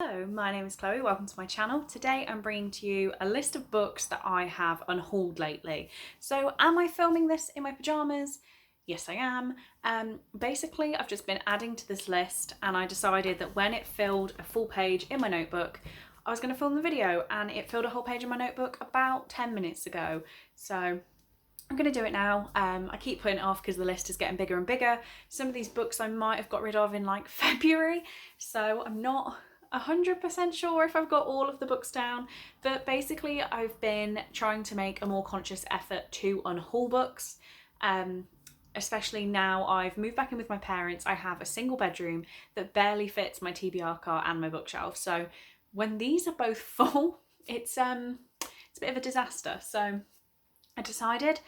Hello, my name is Chloe, welcome to my channel. Today I'm bringing to you a list of books that I have unhauled lately. So am I filming this in my pyjamas? Yes I am. Basically I've just been adding to this list and I decided that when it filled a full page in my notebook I was going to film the video, and it filled a whole page in my notebook about 10 minutes ago. So I'm going to do it now. I keep putting it off because the list is getting bigger and bigger. Some of these books I might have got rid of in like February, so I'm not 100% sure if I've got all of the books down, but basically I've been trying to make a more conscious effort to unhaul books. Especially now I've moved back in with my parents. I have a single bedroom that barely fits my TBR cart and my bookshelf, so when these are both full, it's a bit of a disaster. So I decided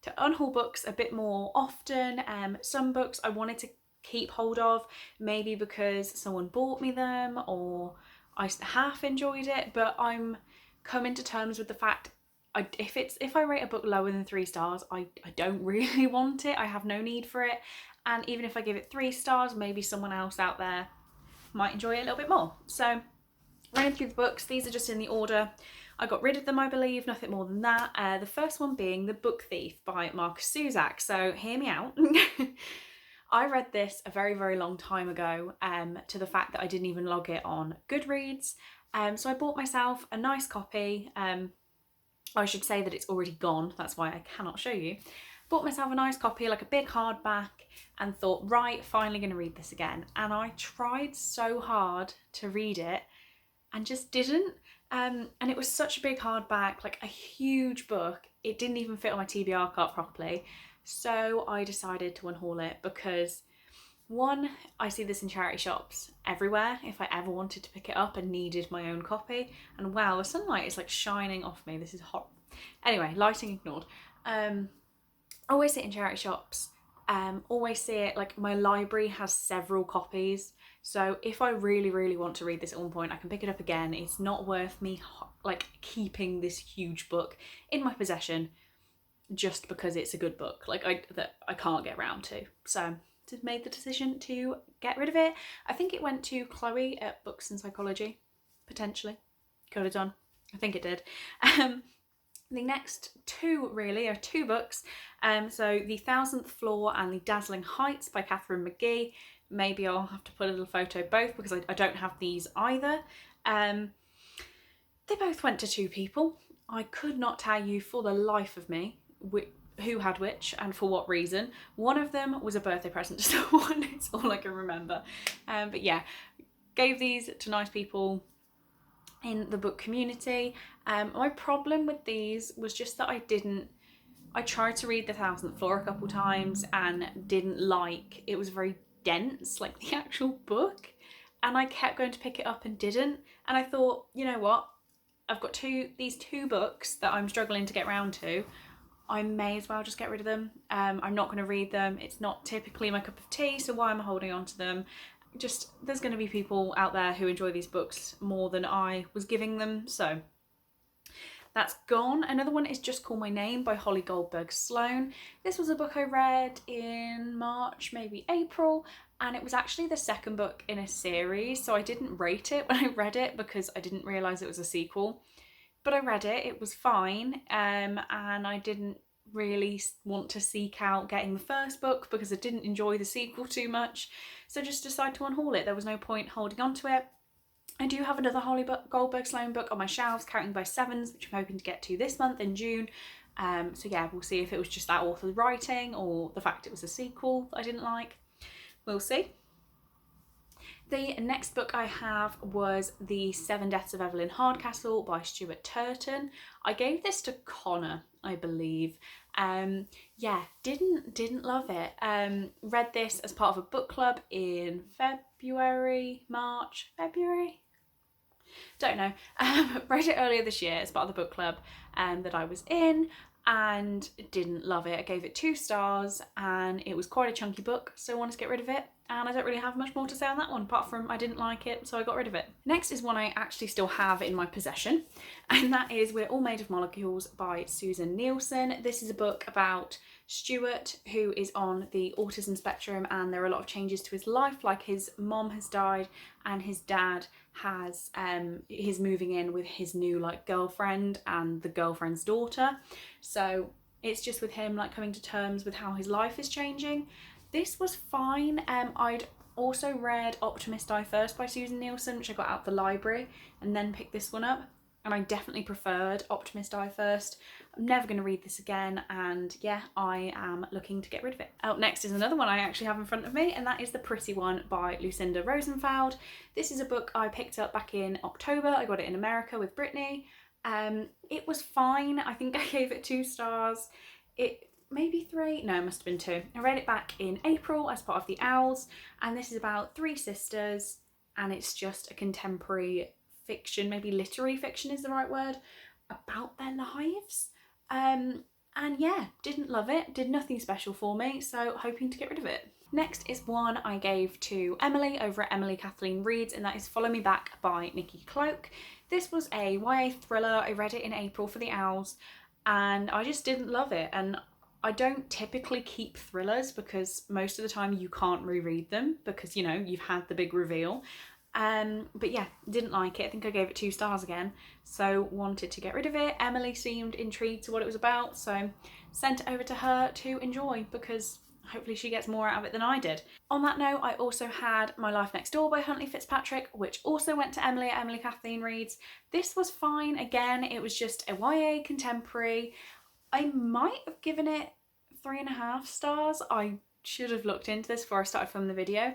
to unhaul books a bit more often. Some books I wanted to keep hold of, maybe because someone bought me them or I half enjoyed it, but I'm coming to terms with the fact if I rate a book lower than 3 stars, I don't really want it. I have no need for it, and even if I give it 3 stars, maybe someone else out there might enjoy it a little bit more. So running through the books, these are just in the order I got rid of them, I believe, nothing more than that. The first one being The Book Thief by Marcus Zusak. So hear me out. I read this a very, very long time ago, to the fact that I didn't even log it on Goodreads. So I bought myself a nice copy. I should say that it's already gone, that's why I cannot show you. Bought myself a nice copy, like a big hardback, and thought, right, finally going to read this again. And I tried so hard to read it and just didn't. And it was such a big hardback, like a huge book. It didn't even fit on my TBR cart properly. So I decided to unhaul it because, one, I see this in charity shops everywhere if I ever wanted to pick it up and needed my own copy. And wow, the sunlight is like shining off me. This is hot. Anyway, lighting ignored. Always see it in charity shops. Always see it, like my library has several copies. So if I really, really want to read this at one point, I can pick it up again. It's not worth me like keeping this huge book in my possession just because it's a good book, like that I can't get around to. So just made the decision to get rid of it. I think it went to Chloe at Books and Psychology, potentially. Could have done. I think it did. The next two really are 2 books. So The 1,000th Floor and The Dazzling Heights by Catherine McGee. Maybe I'll have to put a little photo of both because I don't have these either. They both went to 2 people. I could not tell you for the life of me who had which and for what reason. One of them was a birthday present to someone, it's all I can remember. But yeah, gave these to nice people in the book community. My problem with these was just that I tried to read The 1,000th Floor a couple times and didn't like, it was very dense, like the actual book, and I kept going to pick it up and didn't. And I thought, you know what, I've got these two books that I'm struggling to get round to. I may as well just get rid of them. I'm not going to read them. It's not typically my cup of tea, so why am I holding on to them? Just, there's going to be people out there who enjoy these books more than I was giving them, so that's gone. Another one is Just Call My Name by Holly Goldberg Sloan. This was a book I read in March, maybe April, and it was actually the second book in a series, so I didn't rate it when I read it because I didn't realise it was a sequel. But I read it, it was fine, and I didn't really want to seek out getting the first book because I didn't enjoy the sequel too much, so just decided to unhaul it. There was no point holding on to it. I do have another Holly Goldberg Sloan book on my shelves, Counting by Sevens, which I'm hoping to get to this month in June. So yeah, we'll see if it was just that author's writing or the fact it was a sequel that I didn't like. We'll see. The next book I have was The 7 Deaths of Evelyn Hardcastle by Stuart Turton. I gave this to Connor, I believe. Yeah, didn't love it. Read this as part of a book club in February. Don't know. Read it earlier this year as part of the book club that I was in, and didn't love it. I gave it 2 stars and it was quite a chunky book, so I wanted to get rid of it. And I don't really have much more to say on that one, apart from I didn't like it, so I got rid of it. Next is one I actually still have in my possession, and that is We're All Made of Molecules by Susan Nielsen. This is a book about Stuart, who is on the autism spectrum, and there are a lot of changes to his life, like his mom has died and his dad has he's moving in with his new like girlfriend and the girlfriend's daughter. So it's just with him like coming to terms with how his life is changing. This was fine. I'd also read Optimist Die First by Susan Nielsen, which I got out the library, and then picked this one up. And I definitely preferred Optimist Die First. I'm never going to read this again, and yeah, I am looking to get rid of it. Up next is another one I actually have in front of me, and that is The Pretty One by Lucinda Rosenfeld. This is a book I picked up back in October. I got it in America with Brittany. It was fine. I think I gave it 2 stars. Maybe 3? No, it must have been 2. I read it back in April as part of the Owls, and this is about 3 sisters, and it's just a contemporary fiction, maybe literary fiction is the right word, about their lives. And yeah, didn't love it, did nothing special for me, so hoping to get rid of it. Next is one I gave to Emily over at Emily Kathleen Reads, and that is Follow Me Back by Nikki Cloak. This was a YA thriller. I read it in April for the Owls, and I just didn't love it. And I don't typically keep thrillers because most of the time you can't reread them because, you know, you've had the big reveal. But yeah, didn't like it. I think I gave it 2 stars again, so wanted to get rid of it. Emily seemed intrigued to what it was about, so sent it over to her to enjoy because hopefully she gets more out of it than I did. On that note, I also had My Life Next Door by Huntley Fitzpatrick, which also went to Emily at Emily Kathleen Reads. This was fine. Again, it was just a YA contemporary. I might have given it 3.5 stars. I should have looked into this before I started filming the video.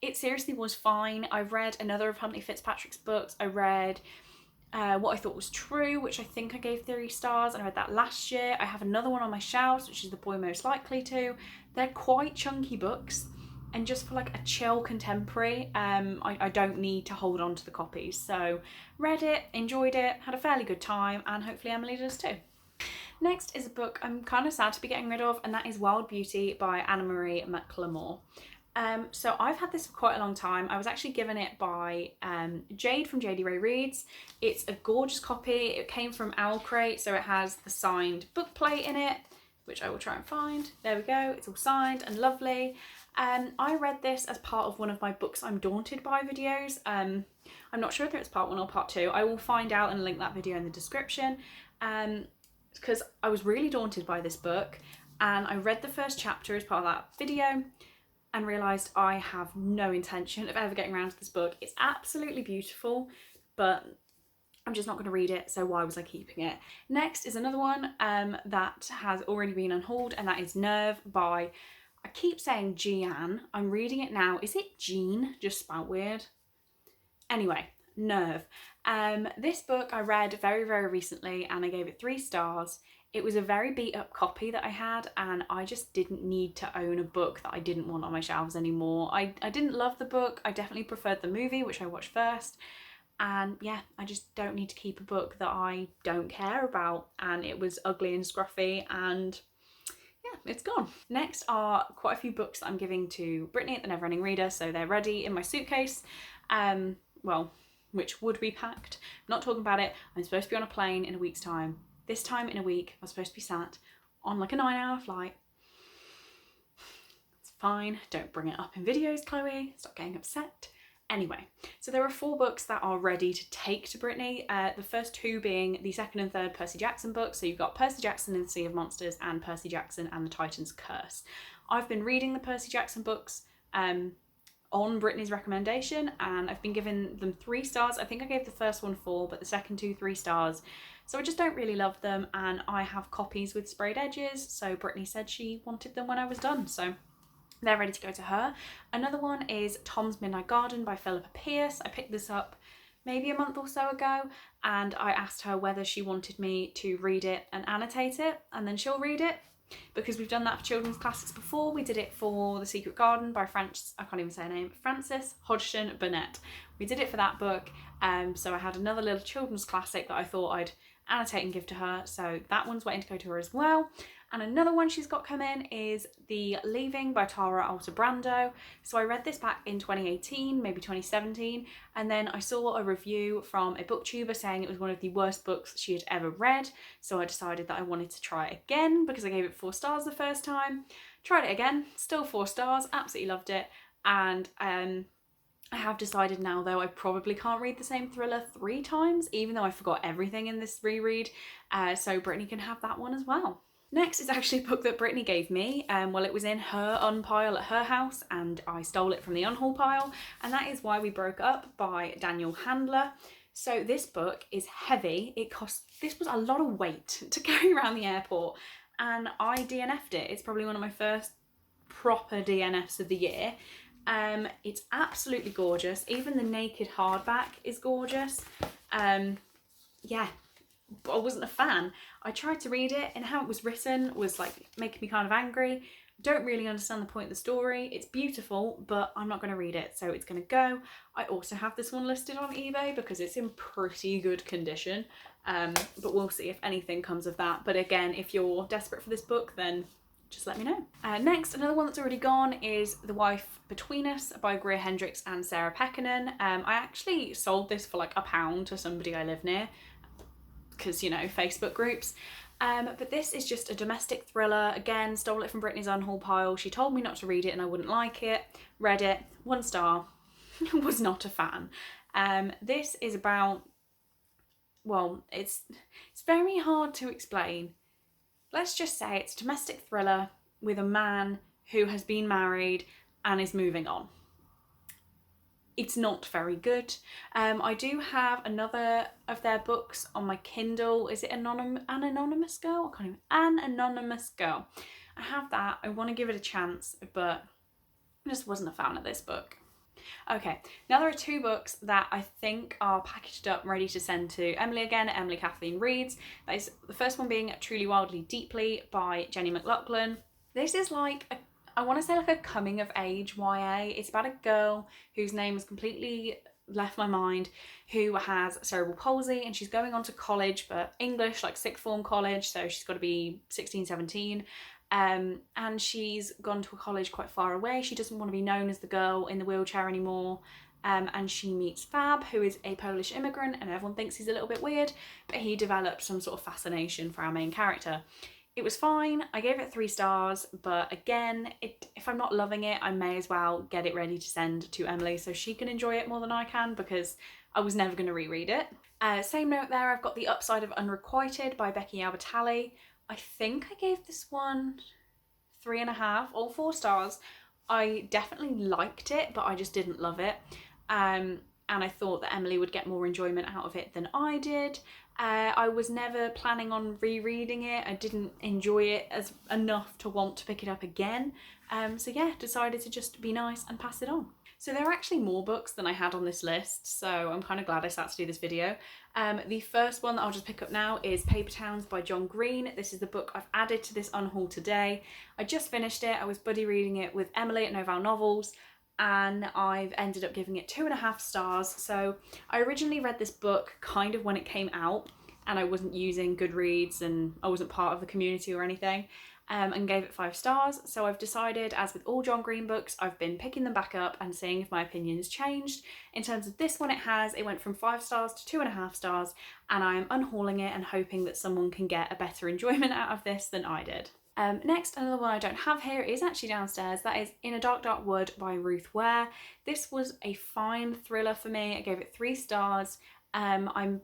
It seriously was fine. I read another of Huntley Fitzpatrick's books. I read What I Thought Was True, which I think I gave 3 stars, and I read that last year. I have another one on my shelves, which is The Boy Most Likely To. They're quite chunky books, and just for like a chill contemporary, I don't need to hold on to the copies. So read it, enjoyed it, had a fairly good time, and hopefully Emily does too. Next is a book I'm kind of sad to be getting rid of, and that is Wild Beauty by Anna Marie McLemore. So I've had this for quite a long time. I was actually given it by Jade from JD Ray Reads. It's a gorgeous copy. It came from Owl Crate, so it has the signed book plate in it, which I will try and find. There we go. It's all signed and lovely. I read this as part of one of my Books I'm Daunted By videos. I'm not sure whether it's part 1 or part 2. I will find out and link that video in the description. Because I was really daunted by this book, and I read the first chapter as part of that video and realised I have no intention of ever getting around to this book. It's absolutely beautiful, but I'm just not going to read it, so why was I keeping it? Next is another one that has already been unhauled, and that is Nerve by, I keep saying Jeanne, I'm reading it now. Is it Jean? Just spelled weird. Anyway, Nerve. This book I read very, very recently, and I gave it 3 stars. It was a very beat up copy that I had, and I just didn't need to own a book that I didn't want on my shelves anymore. I didn't love the book. I definitely preferred the movie, which I watched first. And yeah, I just don't need to keep a book that I don't care about. And it was ugly and scruffy, and yeah, it's gone. Next are quite a few books that I'm giving to Brittany at the Neverending Reader, so they're ready in my suitcase. Well, which would be packed. I'm not talking about it. I'm supposed to be on a plane in a week's time. This time in a week, I'm supposed to be sat on like a 9-hour flight. It's fine. Don't bring it up in videos, Chloe. Stop getting upset. Anyway, so there are 4 books that are ready to take to Brittany. The first 2 being the 2nd and 3rd Percy Jackson books. So you've got Percy Jackson and the Sea of Monsters and Percy Jackson and the Titan's Curse. I've been reading the Percy Jackson books on Brittany's recommendation, and I've been giving them 3 stars. I think I gave the first one 4, but the second 2 3 stars. So I just don't really love them, and I have copies with sprayed edges, so Brittany said she wanted them when I was done, so they're ready to go to her. Another one is Tom's Midnight Garden by Philippa Pierce. I picked this up maybe a month or so ago, and I asked her whether she wanted me to read it and annotate it, and then she'll read it. Because we've done that for children's classics before. We did it for The Secret Garden by I can't even say her name, Frances Hodgson Burnett. We did it for that book, so I had another little children's classic that I thought I'd annotate and give to her, so that one's waiting to go to her as well. And another one she's got coming is The Leaving by Tara Altebrando. So I read this back in 2018, maybe 2017, and then I saw a review from a booktuber saying it was one of the worst books she had ever read. So I decided that I wanted to try it again because I gave it 4 stars the first time. Tried it again, still 4 stars, absolutely loved it. And I have decided now though I probably can't read the same thriller 3 times, even though I forgot everything in this reread. So Brittany can have that one as well. Next is actually a book that Brittany gave me. Well, it was in her unpile at her house and I stole it from the unhaul pile, and that is Why We Broke Up by Daniel Handler. So this book is heavy. This was a lot of weight to carry around the airport, and I DNF'd it. It's probably one of my first proper DNFs of the year. It's absolutely gorgeous. Even the naked hardback is gorgeous. Yeah, but I wasn't a fan. I tried to read it and how it was written was like making me kind of angry. Don't really understand the point of the story. It's beautiful, but I'm not going to read it, so it's going to go. I also have this one listed on eBay because it's in pretty good condition, but we'll see if anything comes of that. But again, if you're desperate for this book, then just let me know. Next, another one that's already gone is The Wife Between Us by Greer Hendricks and Sarah Pekkanen. I actually sold this for like £1 to somebody I live near because, you know, Facebook groups. But this is just a domestic thriller. Again, stole it from Brittany's unhaul pile. She told me not to read it and I wouldn't like it. Read it, 1 star. Was not a fan. This is about, well, it's very hard to explain. Let's just say it's a domestic thriller with a man who has been married and is moving on. It's not very good. I do have another of their books on my Kindle. Is it An Anonymous Girl? I can't even. An Anonymous Girl. I have that. I want to give it a chance, but I just wasn't a fan of this book. Okay, now there are 2 books that I think are packaged up ready to send to Emily again, Emily Kathleen Reads. That is the first one being Truly Wildly Deeply by Jenny McLaughlin. This is like I want to say like a coming of age YA. It's about a girl whose name has completely left my mind, who has cerebral palsy, and she's going on to college, but English, like 6th form college, so she's got to be 16, 17. And she's gone to a college quite far away. She doesn't want to be known as the girl in the wheelchair anymore. And she meets Fab, who is a Polish immigrant, and everyone thinks he's a little bit weird, but he developed some sort of fascination for our main character. It was fine. I gave it 3 stars, but again, if I'm not loving it, I may as well get it ready to send to Emily so she can enjoy it more than I can, because I was never going to reread it. Same note there, I've got The Upside of Unrequited by Becky Albertalli. I think I gave this one 3.5 or 4 stars. I definitely liked it, but I just didn't love it. And I thought that Emily would get more enjoyment out of it than I did. I was never planning on rereading it. I didn't enjoy it enough to want to pick it up again. So yeah, decided to just be nice and pass it on. So there are actually more books than I had on this list, so I'm kind of glad I sat to do this video. The first one that I'll just pick up now is Paper Towns by John Green. This is the book I've added to this unhaul today. I just finished it. I was buddy reading it with Emily at Noval Novels, and I've ended up giving it 2.5 stars. So I originally read this book kind of when it came out, and I wasn't using Goodreads and I wasn't part of the community or anything. And gave it 5 stars. So I've decided, as with all John Green books, I've been picking them back up and seeing if my opinion's changed. In terms of this one, it went from 5 stars to 2.5 stars, and I'm unhauling it and hoping that someone can get a better enjoyment out of this than I did. Next, another one I don't have here is actually downstairs. That is In a Dark Dark Wood by Ruth Ware. This was a fine thriller for me. I gave it 3 stars. I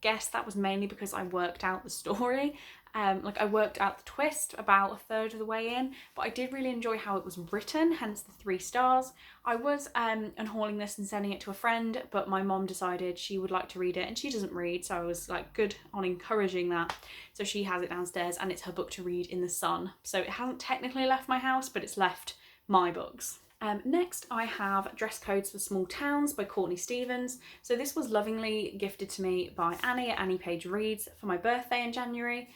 guess that was mainly because I worked out the story. I worked out the twist about 1/3 of the way in, but I did really enjoy how it was written, hence the 3 stars. I was unhauling this and sending it to a friend, but my mom decided she would like to read it, and she doesn't read, so I was like good on encouraging that. So she has it downstairs, and it's her book to read in the sun. So it hasn't technically left my house, but it's left my books. Next, I have Dress Codes for Small Towns by Courtney Stevens. So this was lovingly gifted to me by Annie at Annie Page Reads for my birthday in January.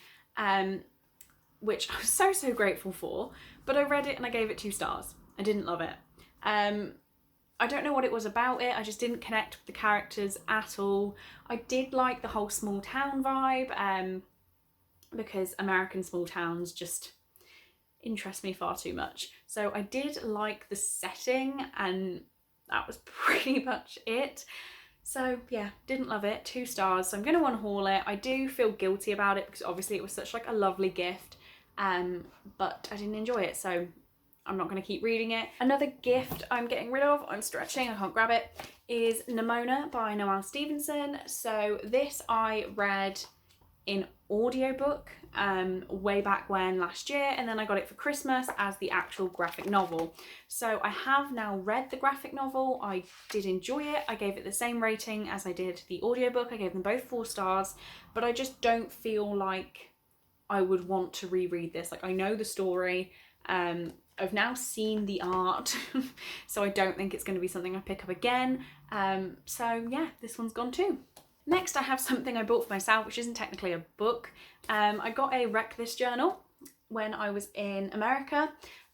Which I was so grateful for, but I read it and I gave it 2 stars. I didn't love it. I don't know what it was about it. I just didn't connect with the characters at all. I did like the whole small town vibe, because American small towns just interest me far too much. So I did like the setting, and that was pretty much it. So yeah, didn't love it, 2 stars. So I'm going to unhaul it. I do feel guilty about it because obviously it was such like a lovely gift, but I didn't enjoy it, so I'm not going to keep reading it. Another gift I'm getting rid of, I'm stretching, I can't grab it, is Nimona by Noelle Stevenson. So this I read in audiobook way back when last year, and then I got it for Christmas as the actual graphic novel. So I have now read the graphic novel. I did enjoy it. I gave it the same rating as I did the audiobook. I gave them both 4 stars, but I just don't feel like I would want to reread this. Like, I know the story, I've now seen the art, so I don't think it's going to be something I pick up again. So yeah, this one's gone too. Next, I have something I bought for myself, which isn't technically a book. I got a Wreck This journal when I was in America,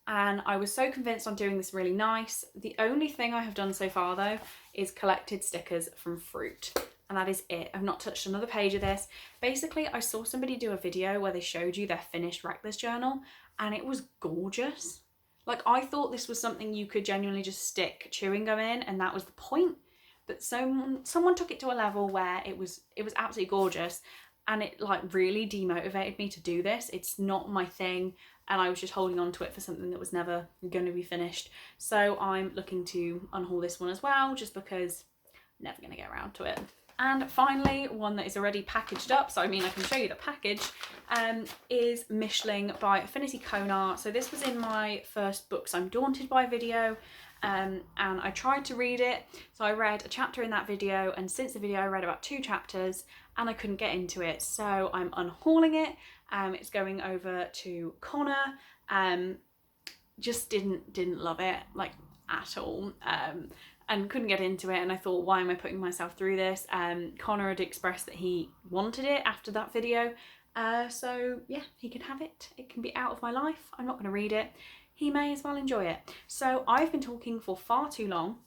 and I was so convinced on doing this really nice. The only thing I have done so far though is collected stickers from fruit, and that is it. I've not touched another page of this. Basically, I saw somebody do a video where they showed you their finished Wreck This journal, and it was gorgeous. Like, I thought this was something you could genuinely just stick chewing gum in, and that was the point. But someone took it to a level where it was absolutely gorgeous, and it like really demotivated me to do this. It's not my thing, and I was just holding on to it for something that was never going to be finished. So I'm looking to unhaul this one as well, just because I'm never going to get around to it. And finally, one that is already packaged up, so I mean I can show you the package, is Mishling by Affinity Konar. So this was in my first Books I'm Daunted By video, and I tried to read it. So I read a chapter in that video, and since the video I read about 2 chapters, and I couldn't get into it. So I'm unhauling it. It's going over to Connor. Just didn't love it, like, at all. And couldn't get into it, and I thought, why am I putting myself through this? Connor had expressed that he wanted it after that video, so yeah, he can have it. It can be out of my life. I'm not going to read it. He may as well enjoy it. So I've been talking for far too long.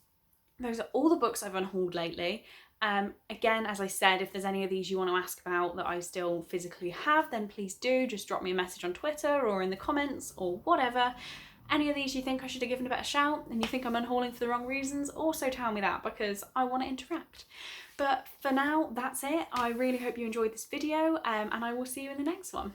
Those are all the books I've unhauled lately. Again, as I said, if there's any of these you want to ask about that I still physically have, then please do. Just drop me a message on Twitter or in the comments or whatever. Any of these you think I should have given a better shout and you think I'm unhauling for the wrong reasons, also tell me that, because I want to interact. But for now, that's it. I really hope you enjoyed this video, and I will see you in the next one.